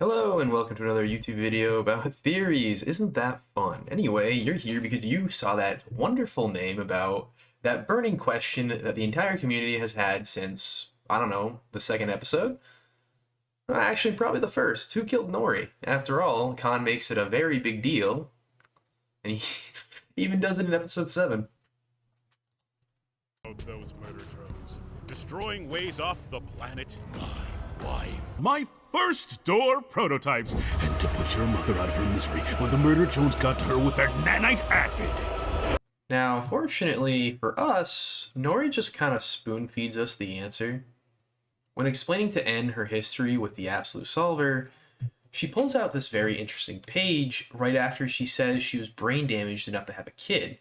Hello and welcome to another YouTube video about theories. Isn't that fun? Anyway, you're here because you saw that wonderful name about that burning question that the entire community has had since, I don't know, the second episode? Well, actually, probably the first. Who killed Nori? After all, Khan makes it a very big deal, and he even does it in episode 7. Those murder drones, destroying ways off the planet. My wife. My first door prototypes. And to put your mother out of her misery when the murder drones got to her with their nanite acid. Now, fortunately for us, Nori just kind of spoon feeds us the answer. When explaining to N her history with the Absolute Solver, she pulls out this very interesting page right after she says she was brain damaged enough to have a kid.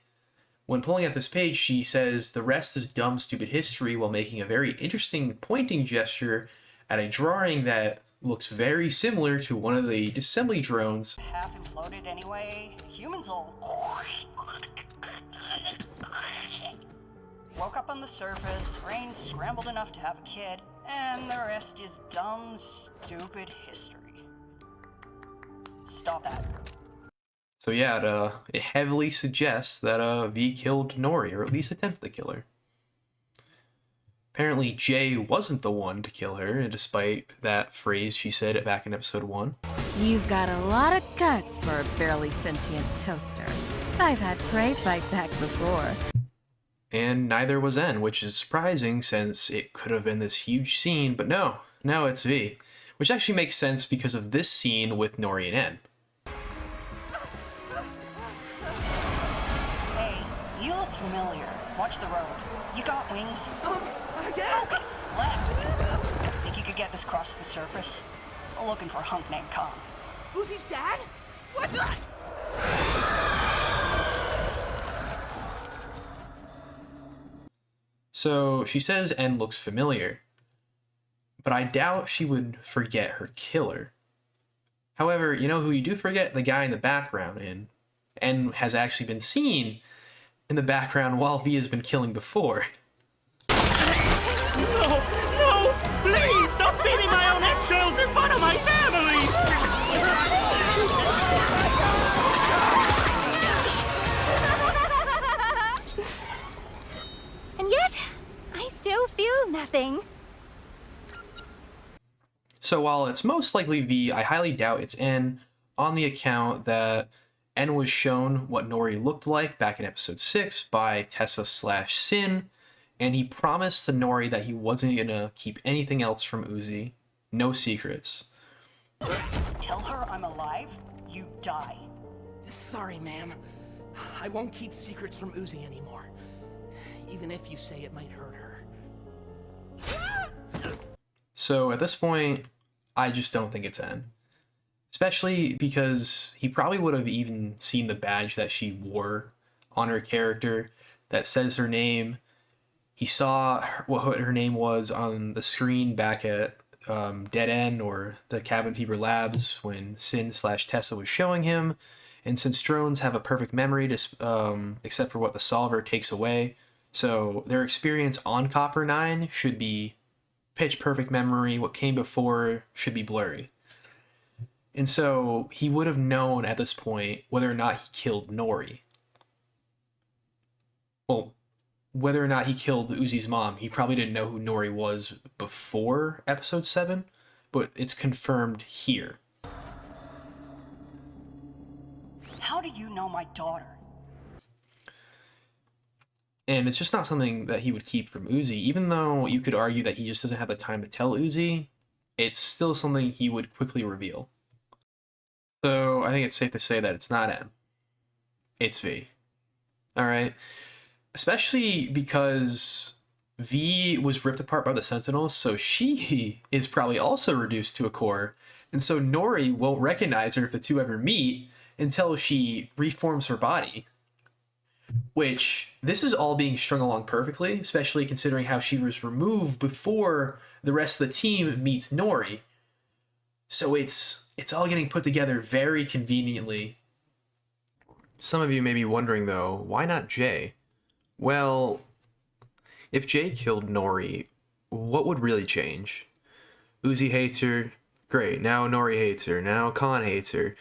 When pulling out this page, she says the rest is dumb, stupid history while making a very interesting pointing gesture at a drawing that looks very similar to one of the disassembly drones. Half imploded anyway. Humans all woke up on the surface, brain scrambled enough to have a kid, and the rest is dumb, stupid history. Stop that. So yeah, it heavily suggests that V killed Nori, or at least attempted to kill her. Apparently Jay wasn't the one to kill her, despite that phrase she said back in episode 1. You've got a lot of guts for a barely sentient toaster. I've had prey fight back before. And neither was N, which is surprising since it could have been this huge scene, but no, it's V. Which actually makes sense because of this scene with Nori and N. Hey, you look familiar. Watch the road. You got wings? Focus! Left! Think you could get this across to the surface? Looking for a hunk named Khan. Uzi's dad? What's that? So she says N looks familiar, but I doubt she would forget her killer. However, you know who you do forget? The guy in the background, and N has actually been seen in the background while V has been killing before. No! Please stop feeding my own eggshells in front of my family! And yet, I still feel nothing. So while it's most likely V, I highly doubt it's N, on the account that N was shown what Nori looked like back in episode 6 by Tessa/Sin, and he promised to Nori that he wasn't gonna keep anything else from Uzi. No secrets. Tell her I'm alive, you die. Sorry, ma'am. I won't keep secrets from Uzi anymore. Even if you say it might hurt her. So at this point, I just don't think it's N. Especially because he probably would have even seen the badge that she wore on her character that says her name. He saw what her name was on the screen back at Dead End or the Cabin Fever Labs when Sin/Tessa was showing him. And since drones have a perfect memory, except for what the solver takes away, so their experience on Copper 9 should be pitch perfect memory. What came before should be blurry. And so he would have known at this point whether or not he killed Nori. Well, whether or not he killed Uzi's mom, he probably didn't know who Nori was before episode 7, but it's confirmed here. How do you know my daughter? And it's just not something that he would keep from Uzi. Even though you could argue that he just doesn't have the time to tell Uzi, it's still something he would quickly reveal. So I think it's safe to say that it's not M. It's V. Alright? Especially because V was ripped apart by the Sentinels, so she is probably also reduced to a core. And so Nori won't recognize her if the two ever meet until she reforms her body. Which, this is all being strung along perfectly, especially considering how she was removed before the rest of the team meets Nori. So it's all getting put together very conveniently. Some of you may be wondering though, why not Jay? Well, if Jay killed Nori, what would really change? Uzi hates her, Great, now Nori hates her, now Khan hates her.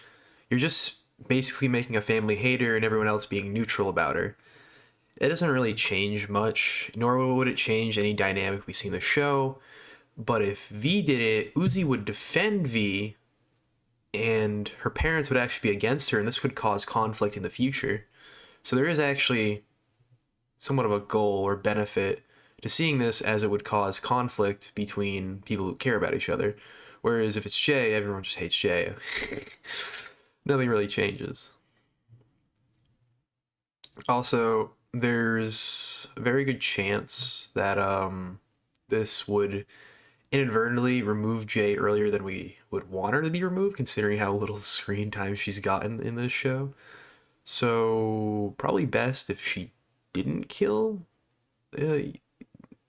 You're just basically making a family hate her and everyone else being neutral about her. It doesn't really change much, nor would it change any dynamic we see in the show. But if V did it, Uzi would defend V, and her parents would actually be against her, and this could cause conflict in the future. So there is actually somewhat of a goal or benefit to seeing this, as it would cause conflict between people who care about each other. Whereas if it's Jay, everyone just hates Jay. Nothing really changes. Also, there's a very good chance that this would inadvertently remove Jay earlier than we would want her to be removed, considering how little screen time she's gotten in this show. So probably best if she didn't kill Nori,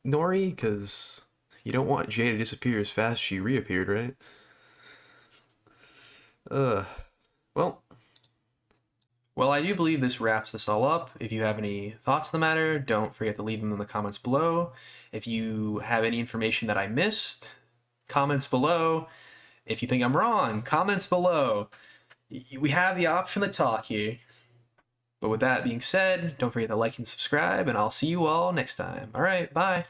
because you don't want Jay to disappear as fast as she reappeared, right? Well, I do believe this wraps this all up. If you have any thoughts on the matter, don't forget to leave them in the comments below. If you have any information that I missed, comments below. If you think I'm wrong, comments below. We have the option to talk here. But with that being said, don't forget to like and subscribe, and I'll see you all next time. All right, bye.